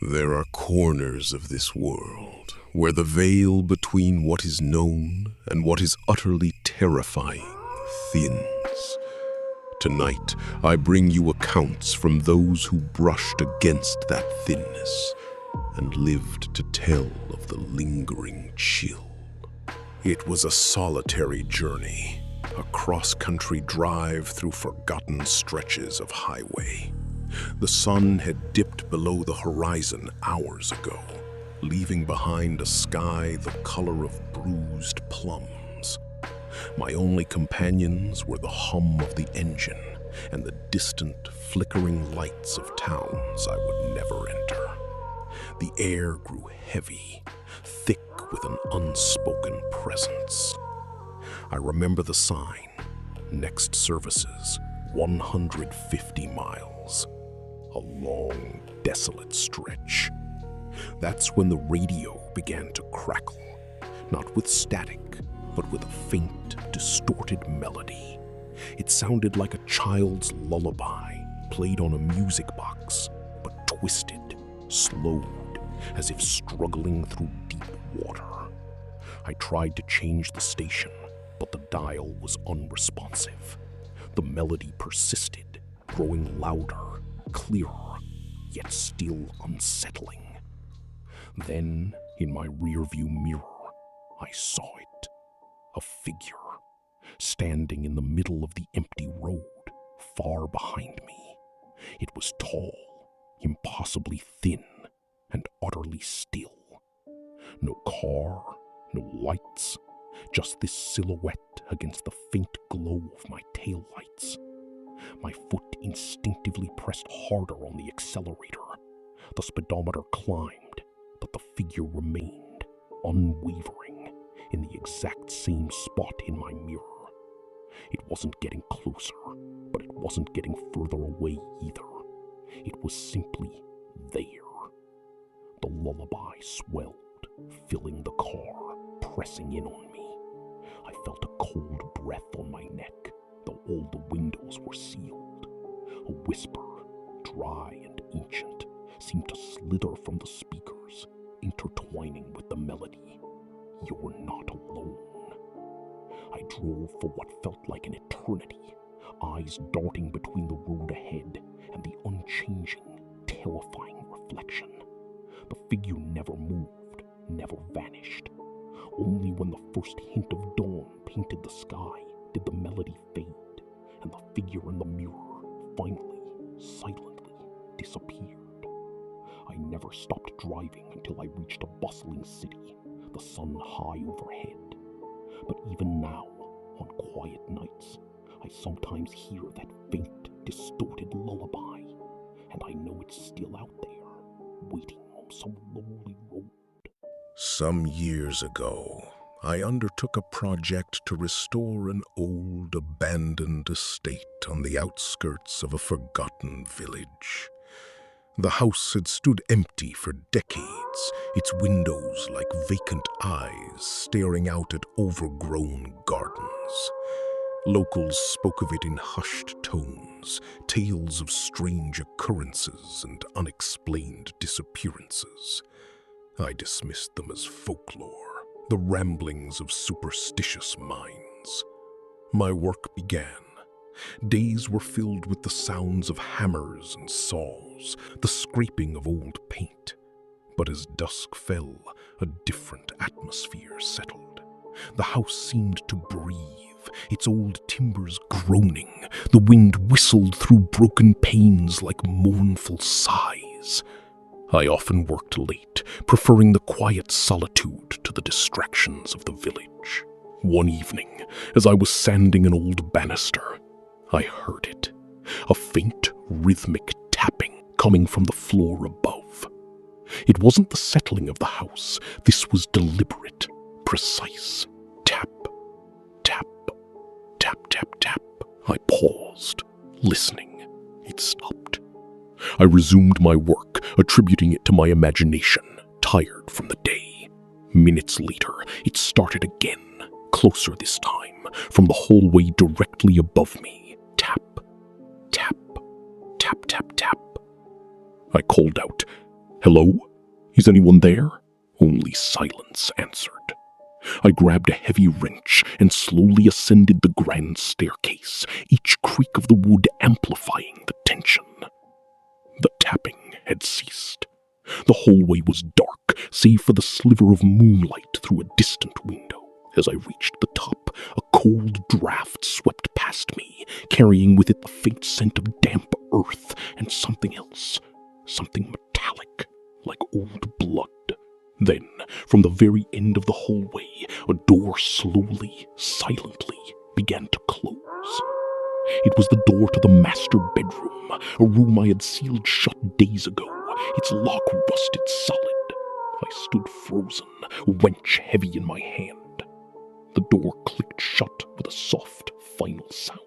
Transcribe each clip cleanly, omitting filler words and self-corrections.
There are corners of this world where the veil between what is known and what is utterly terrifying thins. Tonight, I bring you accounts from those who brushed against that thinness and lived to tell of the lingering chill. It was a solitary journey, a cross-country drive through forgotten stretches of highway. The sun had dipped below the horizon hours ago, leaving behind a sky the color of bruised plums. My only companions were the hum of the engine and the distant, flickering lights of towns I would never enter. The air grew heavy, thick with an unspoken presence. I remember the sign, next services, 150 miles. A long, desolate stretch. That's when the radio began to crackle, not with static, but with a faint, distorted melody. It sounded like a child's lullaby, played on a music box, but twisted, slowed, as if struggling through deep water. I tried to change the station, but the dial was unresponsive. The melody persisted, growing louder, clearer, yet still unsettling. Then, in my rearview mirror, I saw it. A figure, standing in the middle of the empty road, far behind me. It was tall, impossibly thin, and utterly still. No car, no lights, just this silhouette against the faint glow of my taillights. My foot instinctively pressed harder on the accelerator. The speedometer climbed, but the figure remained, unwavering, in the exact same spot in my mirror. It wasn't getting closer, but it wasn't getting further away either. It was simply there. The lullaby swelled, filling the car, pressing in on me. I felt a cold breath on my neck, though all the windows were sealed. A whisper, dry and ancient, seemed to slither from the speakers, intertwining with the melody. You're not alone. I drove for what felt like an eternity, eyes darting between the road ahead and the unchanging, terrifying reflection. The figure never moved, never vanished. Only when the first hint of dawn painted the sky did the melody fade, and the figure in the mirror finally, silently disappeared. I never stopped driving until I reached a bustling city, the sun high overhead. But even now, on quiet nights, I sometimes hear that faint, distorted lullaby, and I know it's still out there, waiting on some lonely road. Some years ago, I undertook a project to restore an old, abandoned estate on the outskirts of a forgotten village. The house had stood empty for decades, its windows like vacant eyes staring out at overgrown gardens. Locals spoke of it in hushed tones, tales of strange occurrences and unexplained disappearances. I dismissed them as folklore, the ramblings of superstitious minds. My work began. Days were filled with the sounds of hammers and saws, the scraping of old paint. But as dusk fell, a different atmosphere settled. The house seemed to breathe, its old timbers groaning. The wind whistled through broken panes like mournful sighs. I often worked late, preferring the quiet solitude to the distractions of the village. One evening, as I was sanding an old banister, I heard it, a faint, rhythmic tapping coming from the floor above. It wasn't the settling of the house. This was deliberate, precise. Tap, tap, tap, tap, tap. I paused, listening. It stopped. I resumed my work, attributing it to my imagination, tired from the day. Minutes later, it started again, closer this time, from the hallway directly above me. Tap, tap, tap, tap, tap. I called out, "Hello? Is anyone there?" Only silence answered. I grabbed a heavy wrench and slowly ascended the grand staircase, each creak of the wood amplifying the tension. The tapping had ceased. The hallway was dark, save for the sliver of moonlight through a distant window. As I reached the top, a cold draft swept past me, carrying with it the faint scent of damp earth and something else, something metallic, like old blood. Then, from the very end of the hallway, a door slowly, silently began to close. It was the door to the master bedroom, a room I had sealed shut days ago, its lock rusted solid. I stood frozen, wrench heavy in my hand. The door clicked shut with a soft, final sound.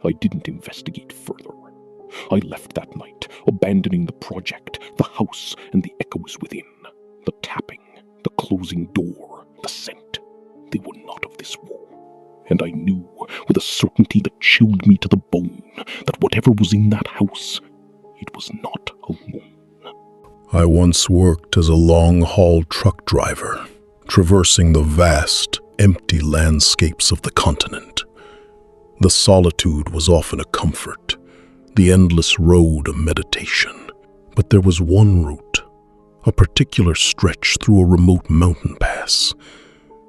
I didn't investigate further. I left that night, abandoning the project, the house, and the echoes within. The tapping, the closing door, the scent, they were not of this world. And I knew, with a certainty that chilled me to the bone, that whatever was in that house, it was not alone. I once worked as a long-haul truck driver, traversing the vast, empty landscapes of the continent. The solitude was often a comfort, the endless road a meditation. But there was one route, a particular stretch through a remote mountain pass,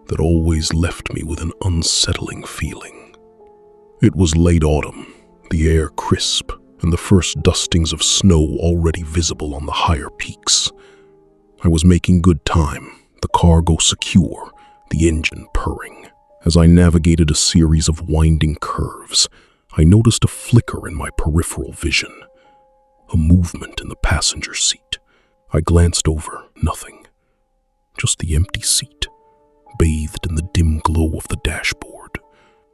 that always left me with an unsettling feeling. It was late autumn, the air crisp, and the first dustings of snow already visible on the higher peaks. I was making good time, the cargo secure, the engine purring. As I navigated a series of winding curves, I noticed a flicker in my peripheral vision, a movement in the passenger seat. I glanced over, nothing, just the empty seat, bathed in the dim glow of the dashboard.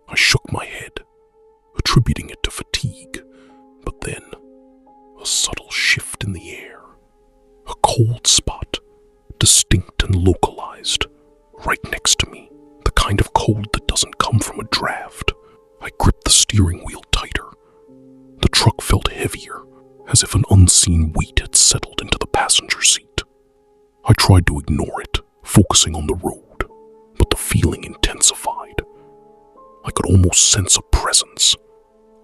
I shook my head, attributing it to fatigue, but then a subtle shift in the air, a cold spot, distinct and localized, right next to me, the kind of cold that doesn't come from a draft. I gripped the steering wheel tighter. The truck felt heavier, as if an unseen weight had settled into the passenger seat. I tried to ignore it, focusing on the road, but the feeling intensified. I could almost sense a presence,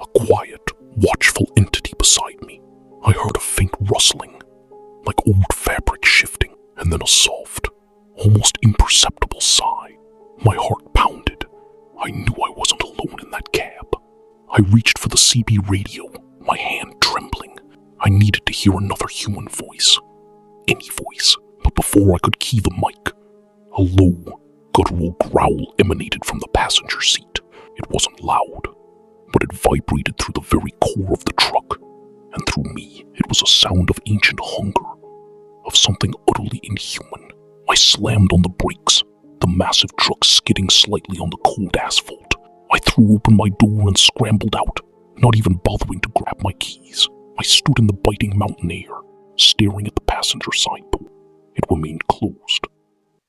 a quiet, watchful entity beside me. I heard a faint rustling, like old fabric shifting, and then a soft, almost imperceptible sigh. My heart pounded. I knew I wasn't alone in that cab. I reached for the CB radio, my hand trembling. I needed to hear another human voice. Any voice. But before I could key the mic, a low, guttural growl emanated from the passenger seat. It wasn't loud, but it vibrated through the very core of the truck, and through me it was a sound of ancient hunger, of something utterly inhuman. I slammed on the brakes, the massive truck skidding slightly on the cold asphalt. I threw open my door and scrambled out, not even bothering to grab my keys. I stood in the biting mountain air, staring at the passenger side door. It remained closed.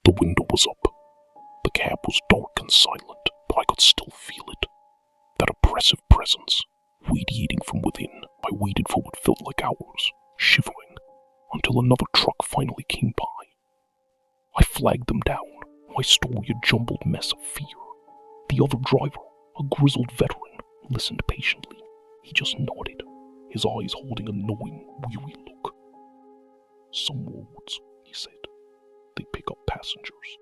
The window was up. The cab was dark and silent, but I could still feel it. That oppressive presence, radiating from within. I waited for what felt like hours, shivering, until another truck finally came by. I flagged them down, my story a jumbled mess of fear. The other driver, a grizzled veteran, listened patiently. He just nodded, his eyes holding a knowing, weary look. "Some roads," he said, "they pick up passengers."